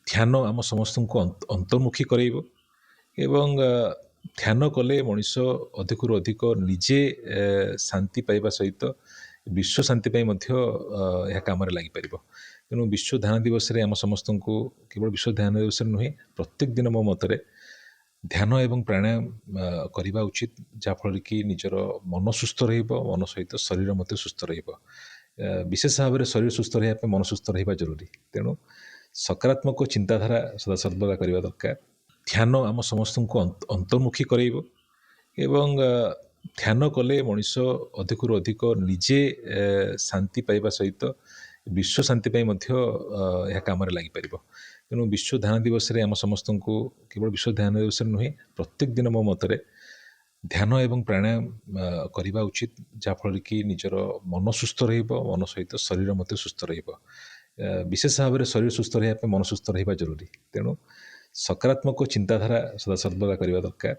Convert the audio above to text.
ଧ୍ୟାନ ଆମ ସମସ୍ତଙ୍କୁ ଅନ୍ତର୍ମୁଖୀ କରାଇବ ଏବଂ ଧ୍ୟାନ କଲେ ମଣିଷ ଅଧିକରୁ ଅଧିକ ନିଜେ ଶାନ୍ତି ପାଇବା ସହିତ ବିଶ୍ୱ ଶାନ୍ତି ପାଇଁ ମଧ୍ୟ ଏହା କାମରେ ଲାଗିପାରିବ। ତେଣୁ ବିଶ୍ୱ ଧ୍ୟାନ ଦିବସରେ ଆମ ସମସ୍ତଙ୍କୁ କେବଳ ବିଶ୍ୱ ଧ୍ୟାନ ଦିବସରେ ନୁହେଁ, ପ୍ରତ୍ୟେକ ଦିନ ମୋ ମତରେ ଧ୍ୟାନ ଏବଂ ପ୍ରାଣାୟାମ କରିବା ଉଚିତ, ଯାହାଫଳରେ କି ନିଜର ମନ ସୁସ୍ଥ ରହିବ, ମନ ସହିତ ଶରୀର ମଧ୍ୟ ସୁସ୍ଥ ରହିବ। ବିଶେଷ ଭାବରେ ଶରୀର ସୁସ୍ଥ ରହିବା ପାଇଁ ମନ ସୁସ୍ଥ ରହିବା ଜରୁରୀ। ତେଣୁ ସକାରାତ୍ମକ ଚିନ୍ତାଧାରା ସଦାସର୍ବଦା କରିବା ଦରକାର। ଧ୍ୟାନ ଆମ ସମସ୍ତଙ୍କୁ କେବଳ ବିଶ୍ୱ ଧ୍ୟାନ ଦିବସରେ ନୁହେଁ, ପ୍ରତ୍ୟେକ ଦିନ ମୋ ମତରେ ଧ୍ୟାନ ଏବଂ ପ୍ରାଣାୟାମ କରିବା ଉଚିତ, ଯାହାଫଳରେ କି ନିଜର ମନ ସୁସ୍ଥ ରହିବ, ମନ ସହିତ ଶରୀର ମଧ୍ୟ ସୁସ୍ଥ ରହିବ। ଧ୍ୟାନ ଆମ ସମସ୍ତଙ୍କୁ ଅନ୍ତର୍ମୁଖୀ କରାଇବ ଏବଂ ଧ୍ୟାନ କଲେ ମଣିଷ ଅଧିକରୁ ଅଧିକ ନିଜେ ଶାନ୍ତି ପାଇବା ସହିତ ବିଶ୍ୱ ଶାନ୍ତି ପାଇଁ ମଧ୍ୟ ଏହା କାମରେ ଲାଗିପାରିବ। ତେଣୁ ବିଶ୍ୱ ଧ୍ୟାନ ଦିବସରେ ଆମ ସମସ୍ତଙ୍କୁ କେବଳ ବିଶ୍ୱ ଧ୍ୟାନ ଦିବସରେ ନୁହେଁ, ପ୍ରତ୍ୟେକ ଦିନ ମୋ ମତରେ ଧ୍ୟାନ ଏବଂ ପ୍ରାଣାୟାମ କରିବା ଉଚିତ, ଯାହାଫଳରେ କି ନିଜର ମନ ସୁସ୍ଥ ରହିବ, ମନ ସହିତ ଶରୀର ମଧ୍ୟ ସୁସ୍ଥ ରହିବ। ବିଶେଷ ଭାବରେ ଶରୀର ସୁସ୍ଥ ରହିବା ପାଇଁ ମନ ସୁସ୍ଥ ରହିବା ଜରୁରୀ। ତେଣୁ ସକାରାତ୍ମକ ଚିନ୍ତାଧାରା ସଦାସର୍ବଦା କରିବା ଦରକାର।